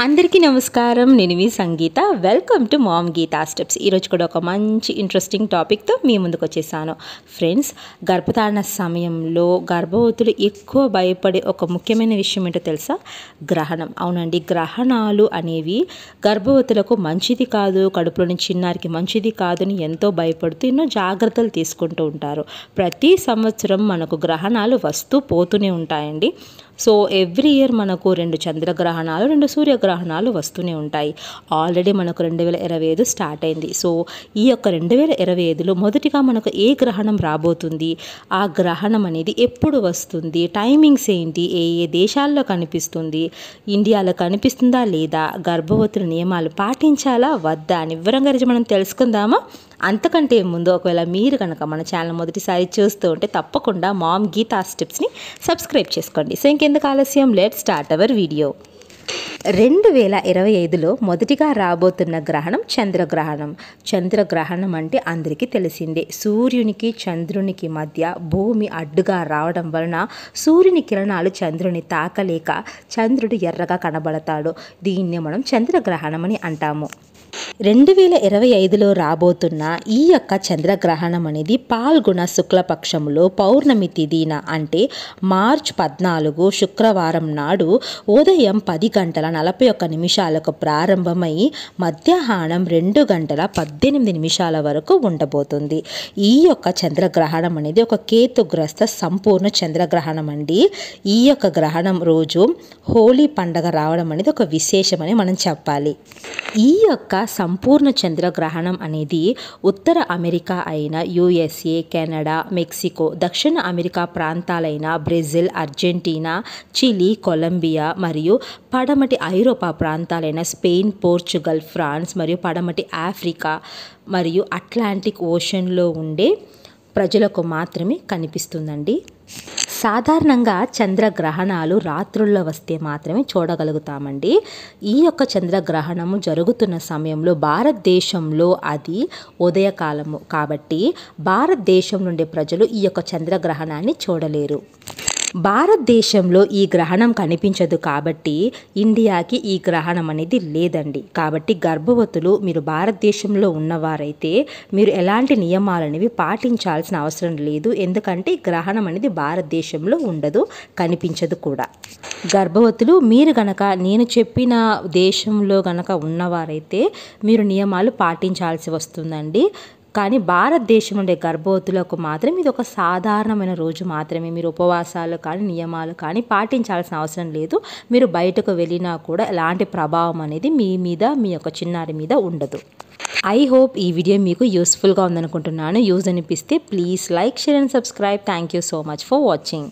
అందరికీ నమస్కారం. నేను మీ Sangeeta. Welcome to mom Geeta steps. ఈరోజు కూడా ఒక మంచి ఇంట్రెస్టింగ్ టాపిక్తో మీ ముందుకు వచ్చేసాను. ఫ్రెండ్స్, గర్భధారణ సమయంలో గర్భవతులు ఎక్కువ భయపడే ఒక ముఖ్యమైన విషయం ఏంటో తెలుసా? గ్రహణం. అవునండి, గ్రహణాలు అనేవి గర్భవతులకు మంచిది కాదు, కడుపులోని చిన్నారికి మంచిది కాదు అని ఎంతో భయపడుతూ ఎన్నో జాగ్రత్తలు తీసుకుంటూ ఉంటారు. ప్రతి సంవత్సరం మనకు గ్రహణాలు వస్తూ పోతూనే ఉంటాయండి. సో ఎవ్రీ ఇయర్ మనకు 2 చంద్రగ్రహణాలు, 2 సూర్యగ్రహణాలు వస్తూనే ఉంటాయి. ఆల్రెడీ మనకు 2025 స్టార్ట్ అయింది. సో ఈ యొక్క 2025లో మొదటిగా మనకు ఏ గ్రహణం రాబోతుంది, ఆ గ్రహణం అనేది ఎప్పుడు వస్తుంది, టైమింగ్స్ ఏంటి, ఏ ఏ దేశాల్లో కనిపిస్తుంది, ఇండియాలో కనిపిస్తుందా లేదా, గర్భవతుల నియమాలు పాటించాలా వద్దా అని వివరంగా మనం తెలుసుకుందామా? అంతకంటే ముందు ఒకవేళ మీరు కనుక మన ఛానల్ మొదటిసారి చూస్తూ ఉంటే తప్పకుండా మామ్ గీతా స్టెప్స్ని సబ్స్క్రైబ్ చేసుకోండి. సో ఇంకెందుకు ఆలస్యం, లెట్ స్టార్ట్ అవర్ వీడియో. 2025లో మొదటిగా రాబోతున్న గ్రహణం చంద్రగ్రహణం. చంద్రగ్రహణం అంటే అందరికీ తెలిసిందే. సూర్యునికి చంద్రునికి మధ్య భూమి అడ్డుగా రావడం వలన సూర్యుని కిరణాలు చంద్రుని తాకలేక చంద్రుడు ఎర్రగా కనబడతాడు. దీన్ని మనం చంద్రగ్రహణం అని అంటాము. 2025లో రాబోతున్న ఈ యొక్క చంద్రగ్రహణం అనేది పాల్గొన శుక్లపక్షంలో పౌర్ణమి తిథిన అంటే మార్చ్ 14 శుక్రవారం నాడు ఉదయం 10:41 ప్రారంభమై మధ్యాహ్నం 2:18 వరకు ఉండబోతుంది. ఈ యొక్క చంద్రగ్రహణం అనేది ఒక కేతుగ్రస్త సంపూర్ణ చంద్రగ్రహణం అండి. ఈ యొక్క గ్రహణం రోజు హోలీ పండగ రావడం అనేది ఒక విశేషమని మనం చెప్పాలి. ఈ యొక్క సంపూర్ణ చంద్రగ్రహణం అనేది ఉత్తర అమెరికా అయిన USA, కెనడా, మెక్సికో, దక్షిణ అమెరికా ప్రాంతాలైన బ్రెజిల్, అర్జెంటీనా, చిలీ, కొలంబియా మరియు పడమటి ఐరోపా ప్రాంతాలైన స్పెయిన్, పోర్చుగల్, ఫ్రాన్స్ మరియు పడమటి ఆఫ్రికా మరియు అట్లాంటిక్ ఓషన్లో ఉండే ప్రజలకు మాత్రమే కనిపిస్తుందండి. సాధారణంగా చంద్రగ్రహణాలు రాత్రుల్లో వస్తే మాత్రమే చూడగలుగుతామండి. ఈ యొక్క చంద్రగ్రహణము జరుగుతున్న సమయంలో భారతదేశంలో అది ఉదయకాలము కాబట్టి భారతదేశం నుండి ప్రజలు ఈ యొక్క చంద్రగ్రహణాన్ని చూడలేరు. భారతదేశంలో ఈ గ్రహణం కనిపించదు కాబట్టి ఇండియాకి ఈ గ్రహణం అనేది లేదండి. కాబట్టి గర్భవతులు మీరు భారతదేశంలో ఉన్నవారైతే మీరు ఎలాంటి నియమాలనేవి పాటించాల్సిన అవసరం లేదు. ఎందుకంటే గ్రహణం అనేది భారతదేశంలో ఉండదు, కనిపించదు కూడా. గర్భవతులు మీరు గనక నేను చెప్పిన దేశంలో గనక ఉన్నవారైతే మీరు నియమాలు పాటించాల్సి వస్తుందండి. కానీ భారతదేశం ఉండే గర్భవతులకు మాత్రం ఇది ఒక సాధారణమైన రోజు మాత్రమే. మీరు ఉపవాసాలు కానీ నియమాలు కానీ పాటించాల్సిన అవసరం లేదు. మీరు బయటకు వెళ్ళినా కూడా ఎలాంటి ప్రభావం అనేది మీ మీద, మీ యొక్క చిన్నారి మీద ఉండదు. ఐ హోప్ ఈ వీడియో మీకు యూస్ఫుల్గా ఉందనుకుంటున్నాను. యూజ్ అనిపిస్తే please like, share and subscribe. Thank you so much for watching.